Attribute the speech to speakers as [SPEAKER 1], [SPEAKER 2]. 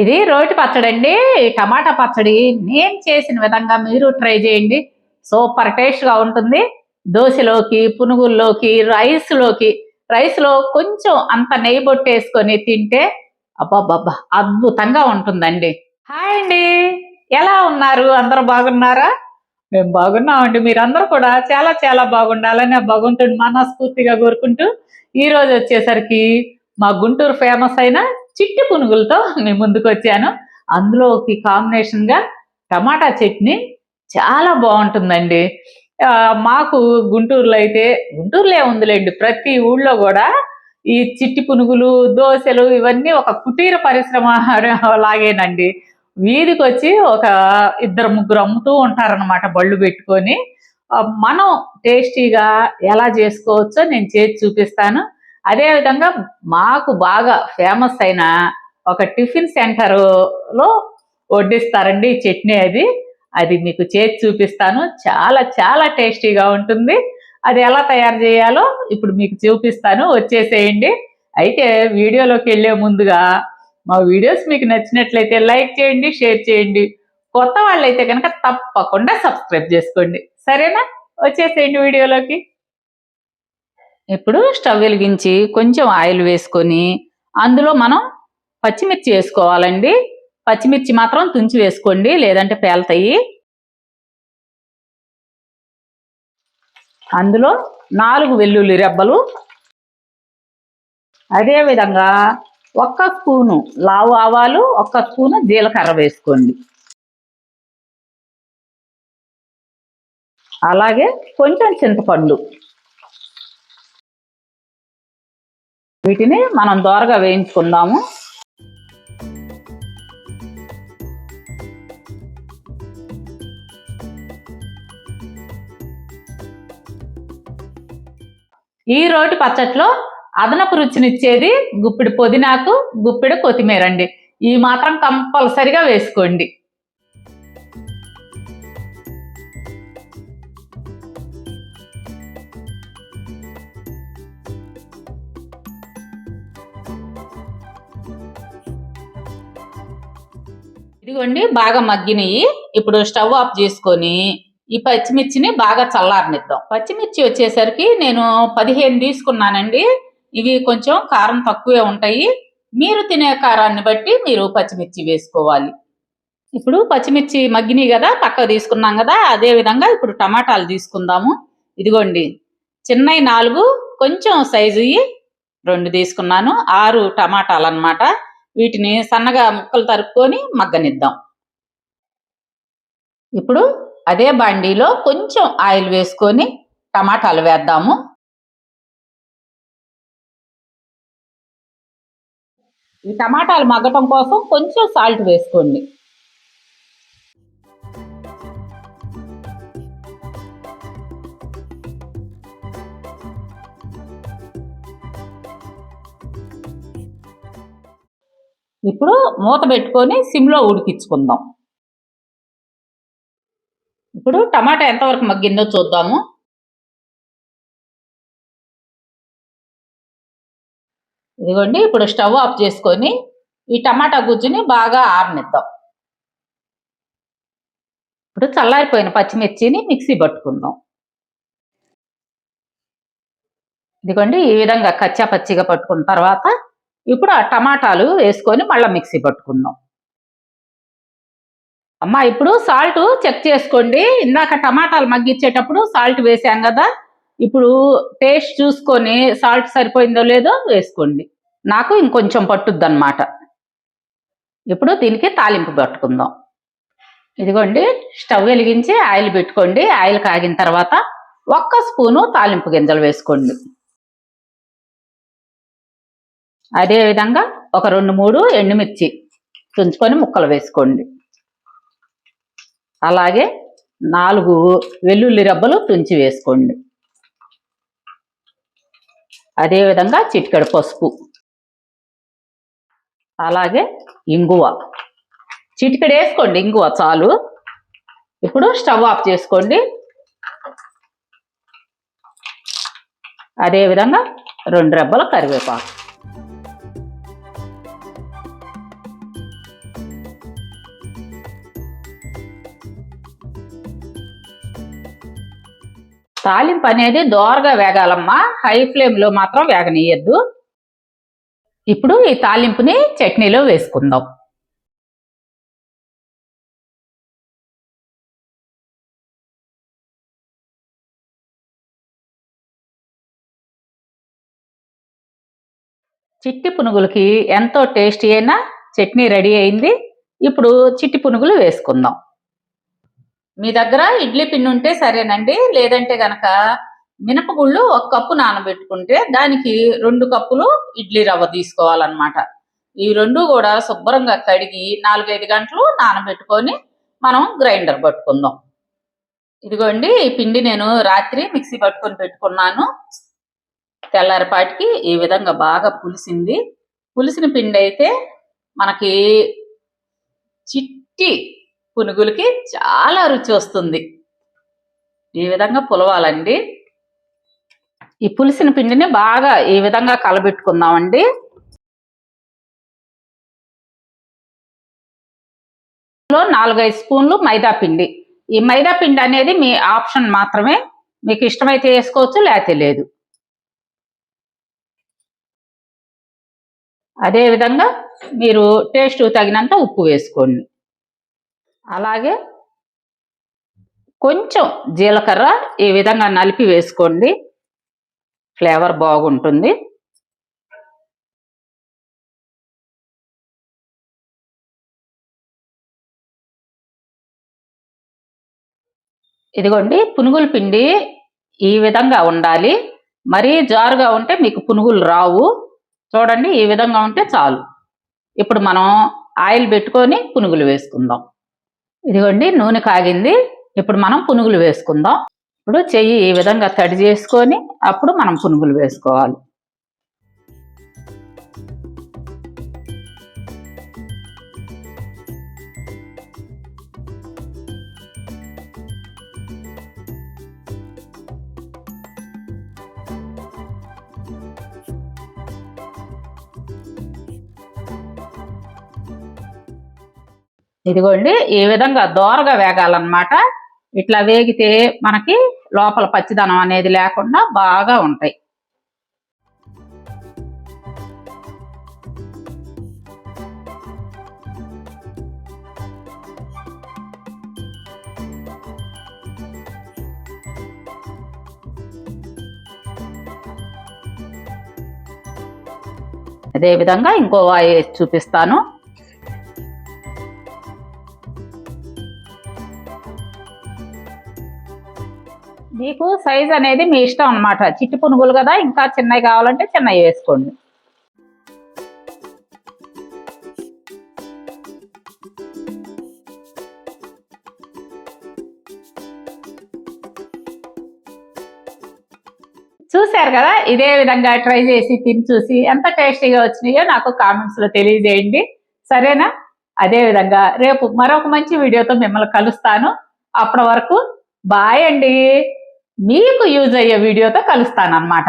[SPEAKER 1] ఇది రోటి పచ్చడి అండి. టమాటా పచ్చడి నేను చేసిన విధంగా మీరు ట్రై చేయండి. సూపర్ టేస్ట్‌గా ఉంటుంది. దోసలోకి, పునుగుల్లోకి, రైస్‌లో కొంచెం అంత నెయ్యి బొట్టేసుకొని తింటే అబ్బబ్బబ్బా! అద్భుతంగా ఉంటుందండి. హాయ్ అండి. ఎలా ఉన్నారు? అందరూ బాగున్నారా? మేము బాగున్నామండి. మీరందరూ కూడా చాలా చాలా బాగుండాలని ఆ భగవంతుడిని మనస్ఫూర్తిగా కోరుకుంటూ, ఈరోజొచ్చేసరికి మా గుంటూరు ఫేమస్ అయిన చిట్టి పునుగులతో మీ ముందుకొచ్చాను. అందులోకి కాంబినేషన్‌గా టమాటా చట్నీ చాలా బావుంటుందండి. మాకు గుంటూరులో అయితే గుంటూరులో ఏముందిలెండి, ప్రతి ఊళ్ళో గూడా ఈ చిట్టి పునుగులు, దోసెలు ఇవన్నీ ఒక కుటీర పరిశ్రమ లాగేనండి. వీధికొచ్చి ఒక ఇద్దరు ముగ్గురు అమ్ముతూ ఉంటారనమాట బళ్ళు పెట్టుకొని. మనం టేస్టీగా ఎలా చేసుకోవచ్చో నేను చేసి చూపిస్తాను. అదే విధంగా మాకు బాగా ఫేమస్ అయిన ఒక టిఫిన్ సెంటరులో వడ్డిస్తారండి ఈ చట్నీ అది. అది మీకు చేసి చూపిస్తాను. చాలా చాలా టేస్టీగా ఉంటుంది. అది ఎలా తయారు చేయాలో ఇప్పుడు మీకు చూపిస్తాను. వచ్చేసేయండి. అయితే వీడియోలోకెళ్ళే ముందుగా మా వీడియోస్ మీకు నచ్చినట్లయితే లైక్ చేయండి, షేర్ చేయండి. కొత్త వాళ్ళైతే కనుక తప్పకుండా సబ్స్క్రైబ్ చేసుకోండి. సరేనా? వచ్చేసేయండి వీడియోలోకి. ఇప్పుడు స్టవ్ వెలిగించి కొంచెం ఆయిల్ వేసుకొని అందులో మనం పచ్చిమిర్చి వేసుకోవాలండి. పచ్చిమిర్చి మాత్రం తుంచి వేసుకోండి, లేదంటే పేలుతాయి. అందులో 4 వెల్లుల్లి రెబ్బలు, అదేవిధంగా 1 స్పూను లావు ఆవాలు, 1 స్పూను జీలకర్ర వేసుకోండి. అలాగే కొంచెం చింతపండు. వీటిని మనం దోరగా వేయించుకుందాము. ఈ రోటి పచ్చట్లో అదనపు రుచినిచ్చేది గుప్పెడు పుదీనాకు, గుప్పెడు కొత్తిమీర అండి. ఈ మాత్రం కంపల్సరిగా వేసుకోండి. ఇదిగోండి బాగా మగ్గినయి. ఇప్పుడు స్టవ్ ఆఫ్ చేసుకొని ఈ పచ్చిమిర్చిని బాగా చల్లారనిద్దాం. పచ్చిమిర్చి వచ్చేసరికి నేను 15 తీసుకున్నానండి. ఇవి కొంచెం కారం తక్కువే ఉంటాయి. మీరు తినే కారాన్ని బట్టి మీరు పచ్చిమిర్చి వేసుకోవాలి. ఇప్పుడు పచ్చిమిర్చి మగ్గినాయి కదా, పక్కకు తీసుకున్నాం కదా, అదే విధంగా ఇప్పుడు టమాటాలు తీసుకుందాము. ఇదిగోండి చిన్నవి 4, కొంచెం సైజు 2 తీసుకున్నాను. 6 టమాటాలు అన్నమాట. వీటిని సన్నగా ముక్కలు తరుక్కొని మగ్గనిద్దాం. ఇప్పుడు అదే బాండీలో కొంచెం ఆయిల్ వేసుకొని టమాటాలు వేద్దాము. ఈ టమాటాలు మగ్గటం కోసం కొంచెం సాల్ట్ వేసుకోండి. ఇప్పుడు మూత పెట్టుకొని సిమ్లో ఉడికించుకుందాం. ఇప్పుడు టమాటా ఎంతవరకు మగ్గిందో చూద్దాము. ఇదిగోండి ఇప్పుడు స్టవ్ ఆఫ్ చేసుకొని ఈ టమాటా గుజ్జుని బాగా ఆరనిద్దాం. ఇప్పుడు చల్లారిపోయిన పచ్చిమిర్చిని మిక్సీ పట్టుకుందాం. ఇదిగోండి ఈ విధంగా కచ్చా పచ్చిగా పట్టుకున్న తర్వాత ఇప్పుడు ఆ టమాటాలు వేసుకొని మళ్ళీ మిక్సీ పట్టుకుందాం. అమ్మా ఇప్పుడు సాల్ట్ చెక్ చేసుకోండి. ఇందాక టమాటాలు మగ్గించేటప్పుడు సాల్ట్ వేసాం కదా, ఇప్పుడు టేస్ట్ చూసుకొని సాల్ట్ సరిపోయిందో లేదో వేసుకోండి. నాకు ఇంకొంచెం పట్టుద్ది అన్నమాట. ఇప్పుడు దీనికి తాలింపు పెట్టుకుందాం. ఇదిగోండి స్టవ్ వెలిగించి ఆయిల్ పెట్టుకోండి. ఆయిల్ కాగిన తర్వాత 1 స్పూను తాలింపు గింజలు వేసుకోండి. అదేవిధంగా ఒక 2-3 ఎండుమిర్చి తుంచుకొని ముక్కలు వేసుకోండి. అలాగే 4 వెల్లుల్లి రెబ్బలు తుంచి వేసుకోండి. అదేవిధంగా చిటికెడు పసుపు, అలాగే ఇంగువ చిటికెడు వేసుకోండి. ఇంగువ చాలు. ఇప్పుడు స్టవ్ ఆఫ్ చేసుకోండి. అదేవిధంగా 2 రెబ్బల కరివేపాకు. తాలింపు అనేది దోరగా వేగాలమ్మా, హై ఫ్లేమ్లో మాత్రం వేగనీయద్దు. ఇప్పుడు ఈ తాలింపుని చట్నీలో వేసుకుందాం. చిట్టి పునుగులకి ఎంతో టేస్టీ అయిన చట్నీ రెడీ అయింది. ఇప్పుడు చిట్టి పునుగులు వేసుకుందాం. మీ దగ్గర ఇడ్లీ పిండి ఉంటే సరేనండి, లేదంటే గనక మినపగుళ్ళు 1 కప్పు నానబెట్టుకుంటే దానికి 2 కప్పులు ఇడ్లీ రవ్వ తీసుకోవాలన్నమాట. ఈ రెండు కూడా శుభ్రంగా కడిగి 4-5 గంటలు నానబెట్టుకొని మనం గ్రైండర్ పట్టుకుందాం. ఇదిగోండి, ఈ పిండి నేను రాత్రి మిక్సీ పట్టుకొని పెట్టుకున్నాను. తెల్లారిపాటికి ఈ విధంగా బాగా పులిసింది. పులిసిన పిండి అయితే మనకి చిట్టి పునుగులకి చాలా రుచి వస్తుంది. ఈ విధంగా పులవాలండి. ఈ పులిసిన పిండిని బాగా ఈ విధంగా కలబెట్టుకుందామండి. లో 4-5 స్పూన్లు మైదా పిండి. ఈ మైదా పిండి అనేది మీ ఆప్షన్ మాత్రమే, మీకు ఇష్టమైతే వేసుకోవచ్చు, లేకపోతే లేదు. అదే విధంగా మీరు టేస్ట్ తగినంత ఉప్పు వేసుకోండి. అలాగే కొంచెం జీలకర్ర ఈ విధంగా నలిపి వేసుకోండి, ఫ్లేవర్ బాగుంటుంది. ఇదిగోండి, పునుగుల పిండి ఈ విధంగా ఉండాలి. మరీ జారుగా ఉంటే మీకు పునుగులు రావు. చూడండి, ఈ విధంగా ఉంటే చాలు. ఇప్పుడు మనం ఆయిల్ పెట్టుకొని పునుగులు వేసుకుందాం. ఇదిగోండి, నూనె కాగింది. ఇప్పుడు మనం పునుగులు వేసుకుందాం. ఇప్పుడు చెయ్యి ఈ విధంగా తడి చేసుకొని అప్పుడు మనం పునుగులు వేసుకోవాలి. ఇదిగోండి, ఈ విధంగా దోరగా వేగాలన్నమాట. ఇట్లా వేగితే మనకి లోపల పచ్చిదనం అనేది లేకుండా బాగా ఉంటాయి. అదే విధంగా ఇంకో వాయి చూపిస్తాను. మీకు సైజ్ అనేది మీ ఇష్టం అన్నమాట. చిట్టి పునుగులు కదా, ఇంకా చిన్నవి కావాలంటే చిన్నవి వేసుకోండి. చూశారు కదా, ఇదే విధంగా ట్రై చేసి తిని చూసి ఎంత టేస్టీగా వచ్చినాయో నాకు కామెంట్స్లో తెలియజేయండి, సరేనా? అదే విధంగా రేపు మరొక మంచి వీడియోతో మిమ్మల్ని కలుస్తాను. అప్పటి వరకు బాయ్ అండి. మీకు యూజ్ అయ్యే వీడియోతో కలుస్తాను అన్నమాట.